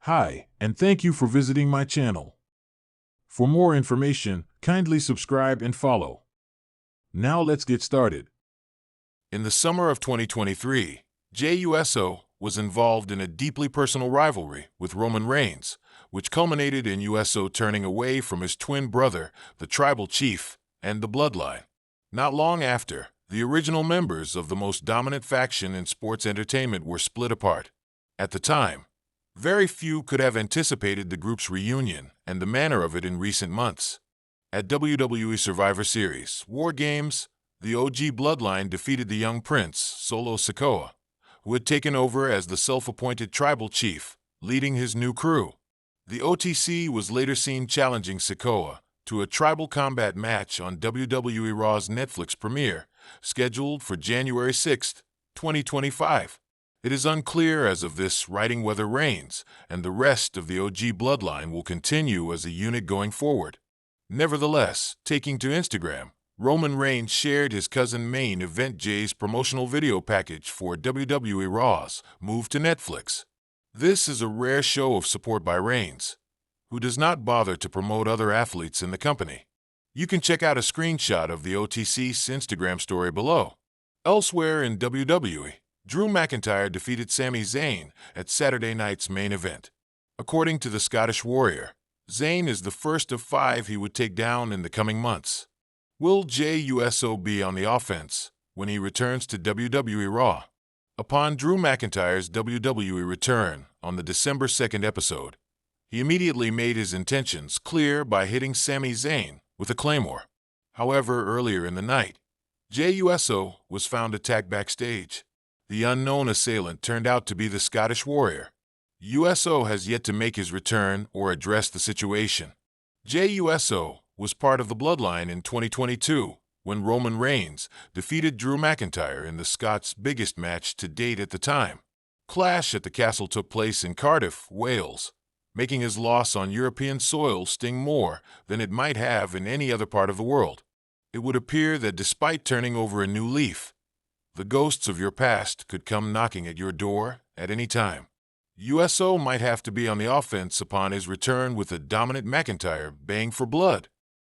Hi, and thank you for visiting my channel. For more information, kindly subscribe and follow. Now let's get started. In the summer of 2023, Jey Uso was involved in a deeply personal rivalry with Roman Reigns, which culminated in Uso turning away from his twin brother, the Tribal Chief, and the Bloodline. Not long after, the original members of the most dominant faction in sports entertainment were split apart. At the time, very few could have anticipated the group's reunion and the manner of it in recent months. At WWE Survivor Series War Games, the OG Bloodline defeated the young prince, Solo Sikoa, who had taken over as the self-appointed tribal chief, leading his new crew. The OTC was later seen challenging Sikoa to a tribal combat match on WWE Raw's Netflix premiere, scheduled for January 6, 2025. It is unclear as of this writing whether Reigns and the rest of the OG Bloodline will continue as a unit going forward. Nevertheless, taking to Instagram, Roman Reigns shared his cousin Main Event Jey's promotional video package for WWE Raw's move to Netflix. This is a rare show of support by Reigns, who does not bother to promote other athletes in the company. You can check out a screenshot of the OTC's Instagram story below. Elsewhere in WWE, Drew McIntyre defeated Sami Zayn at Saturday night's main event. According to the Scottish Warrior, Zayn is the first of 5 he would take down in the coming months. Will Jey Uso be on the offense when he returns to WWE Raw? Upon Drew McIntyre's WWE return on the December 2nd episode, he immediately made his intentions clear by hitting Sami Zayn with a claymore. However, earlier in the night, Jey Uso was found attacked backstage. The unknown assailant turned out to be the Scottish Warrior. Uso has yet to make his return or address the situation. Jey Uso was part of the Bloodline in 2022 when Roman Reigns defeated Drew McIntyre in the Scots' biggest match to date at the time. Clash at the Castle took place in Cardiff, Wales, making his loss on European soil sting more than it might have in any other part of the world. It would appear that despite turning over a new leaf, the ghosts of your past could come knocking at your door at any time. Uso might have to be on the offense upon his return with a dominant McIntyre baying for blood.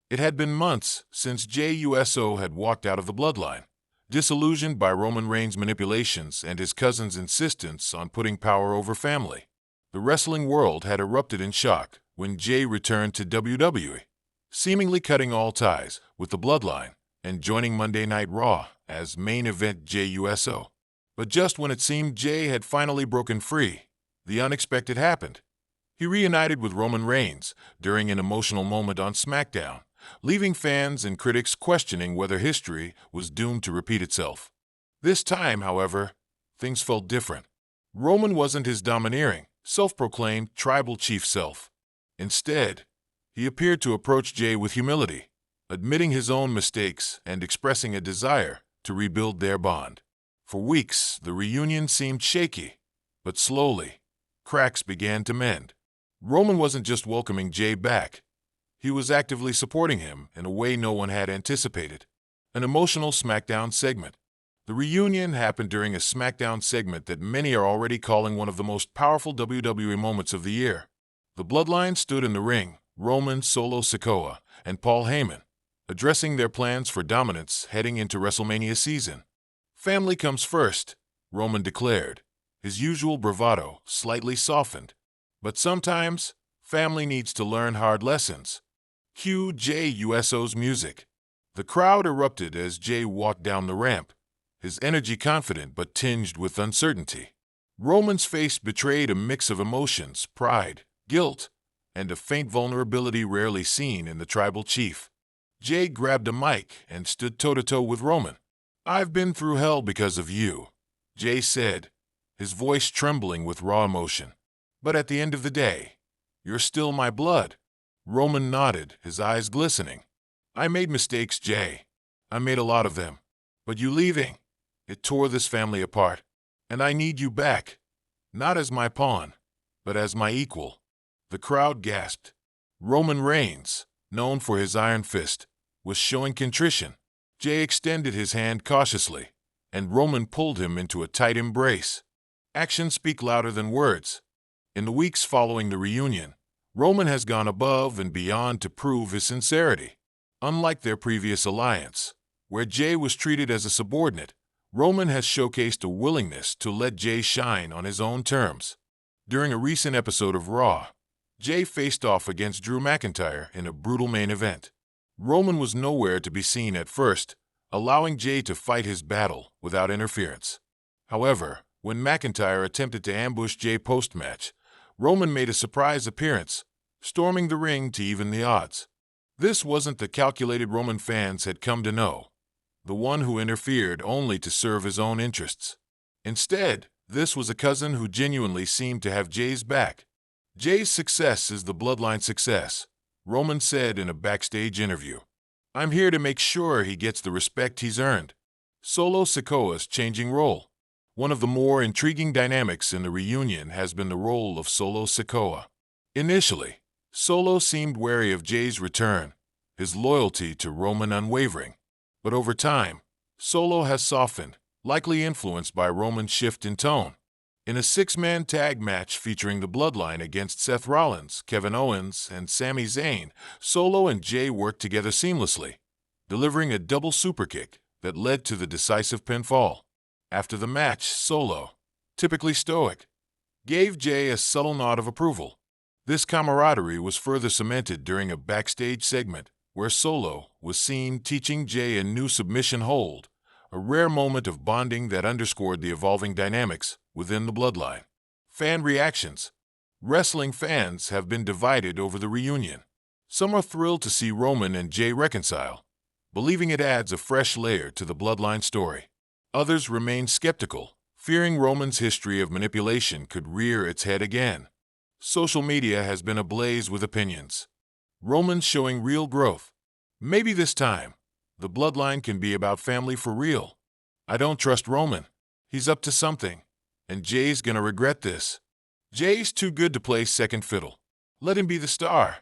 It had been months since Jey Uso had walked out of the Bloodline, disillusioned by Roman Reigns' manipulations and his cousin's insistence on putting power over family. The wrestling world had erupted in shock when Jey returned to WWE, seemingly cutting all ties with the Bloodline and joining Monday Night Raw as main event Jey Uso. But just when it seemed Jey had finally broken free, the unexpected happened. He reunited with Roman Reigns during an emotional moment on SmackDown, leaving fans and critics questioning whether history was doomed to repeat itself. This time, however, things felt different. Roman wasn't his domineering, self-proclaimed tribal chief self. Instead, he appeared to approach Jey with humility, admitting his own mistakes and expressing a desire to rebuild their bond. For weeks, the reunion seemed shaky, but slowly, cracks began to mend. Roman wasn't just welcoming Jey back. He was actively supporting him in a way no one had anticipated. An emotional SmackDown segment. The reunion happened during a SmackDown segment that many are already calling one of the most powerful WWE moments of the year. The Bloodline stood in the ring, Roman, Solo Sikoa, and Paul Heyman, addressing their plans for dominance heading into WrestleMania season. Family comes first, Roman declared, his usual bravado slightly softened. But sometimes, family needs to learn hard lessons. Cue Jey Uso's music. The crowd erupted as Jey walked down the ramp, his energy confident but tinged with uncertainty. Roman's face betrayed a mix of emotions, pride, guilt, and a faint vulnerability rarely seen in the tribal chief. Jey grabbed a mic and stood toe-to-toe with Roman. "I've been through hell because of you," Jey said, his voice trembling with raw emotion. "But at the end of the day, you're still my blood." Roman nodded, his eyes glistening. "I made mistakes, Jey. I made a lot of them. But you leaving, it tore this family apart. And I need you back, not as my pawn, but as my equal." The crowd gasped. Roman Reigns, known for his iron fist, was showing contrition. Jey extended his hand cautiously, and Roman pulled him into a tight embrace. Actions speak louder than words. In the weeks following the reunion, Roman has gone above and beyond to prove his sincerity. Unlike their previous alliance, where Jey was treated as a subordinate, Roman has showcased a willingness to let Jey shine on his own terms. During a recent episode of Raw, Jey faced off against Drew McIntyre in a brutal main event. Roman was nowhere to be seen at first, allowing Jey to fight his battle without interference. However, when McIntyre attempted to ambush Jey post-match, Roman made a surprise appearance, storming the ring to even the odds. This wasn't the calculated Roman fans had come to know, the one who interfered only to serve his own interests. Instead, this was a cousin who genuinely seemed to have Jey's back. Jey's success is the bloodline success, Roman said in a backstage interview. I'm here to make sure he gets the respect he's earned. Solo Sikoa's changing role. One of the more intriguing dynamics in the reunion has been the role of Solo Sikoa. Initially, Solo seemed wary of Jey's return, his loyalty to Roman unwavering. But over time, Solo has softened, likely influenced by Roman's shift in tone. In a six-man tag match featuring the Bloodline against Seth Rollins, Kevin Owens, and Sami Zayn, Solo and Jey worked together seamlessly, delivering a double superkick that led to the decisive pinfall. After the match, Solo, typically stoic, gave Jey a subtle nod of approval. This camaraderie was further cemented during a backstage segment where Solo was seen teaching Jey a new submission hold, a rare moment of bonding that underscored the evolving dynamics within the Bloodline. Fan reactions. Wrestling fans have been divided over the reunion. Some are thrilled to see Roman and Jey reconcile, believing it adds a fresh layer to the Bloodline story. Others remain skeptical, fearing Roman's history of manipulation could rear its head again. Social media has been ablaze with opinions. Roman's showing real growth. Maybe this time, the Bloodline can be about family for real. I don't trust Roman. He's up to something, and Jey's gonna regret this. Jey's too good to play second fiddle. Let him be the star.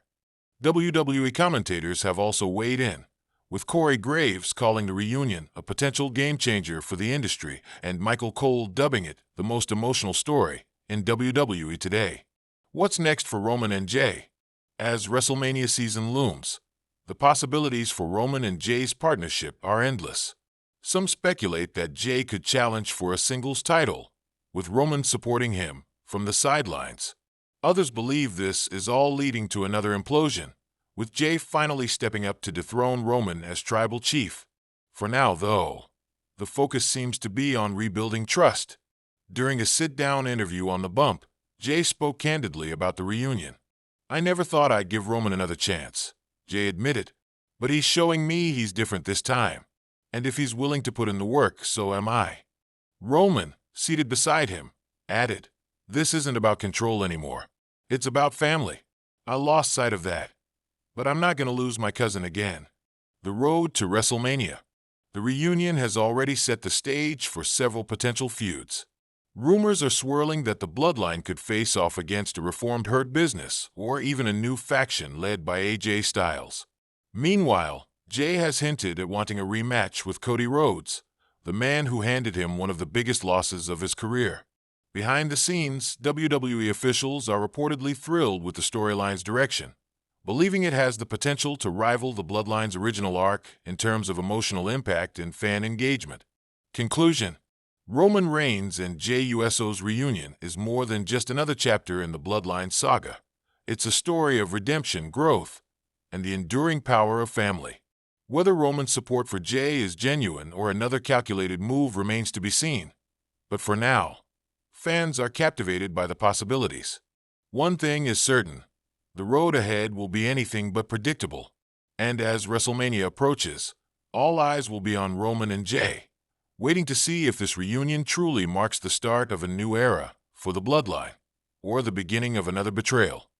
WWE commentators have also weighed in, with Corey Graves calling the reunion a potential game-changer for the industry and Michael Cole dubbing it the most emotional story in WWE today. What's next for Roman and Jey? As WrestleMania season looms, the possibilities for Roman and Jey's partnership are endless. Some speculate that Jey could challenge for a singles title, with Roman supporting him from the sidelines. Others believe this is all leading to another implosion, with Jey finally stepping up to dethrone Roman as tribal chief. For now, though, the focus seems to be on rebuilding trust. During a sit-down interview on The Bump, Jey spoke candidly about the reunion. I never thought I'd give Roman another chance, Jey admitted, but he's showing me he's different this time. And if he's willing to put in the work, so am I. Roman, seated beside him, added, this isn't about control anymore. It's about family. I lost sight of that. But I'm not going to lose my cousin again. The road to WrestleMania. The reunion has already set the stage for several potential feuds. Rumors are swirling that the Bloodline could face off against a reformed Hurt Business or even a new faction led by AJ Styles. Meanwhile, Jey has hinted at wanting a rematch with Cody Rhodes, the man who handed him one of the biggest losses of his career. Behind the scenes, WWE officials are reportedly thrilled with the storyline's direction, believing it has the potential to rival the Bloodline's original arc in terms of emotional impact and fan engagement. Conclusion. Roman Reigns and Jey Uso's reunion is more than just another chapter in the Bloodline saga. It's a story of redemption, growth, and the enduring power of family. Whether Roman's support for Jey is genuine or another calculated move remains to be seen. But for now, fans are captivated by the possibilities. One thing is certain, the road ahead will be anything but predictable. And as WrestleMania approaches, all eyes will be on Roman and Jey, waiting to see if this reunion truly marks the start of a new era for the Bloodline, or the beginning of another betrayal.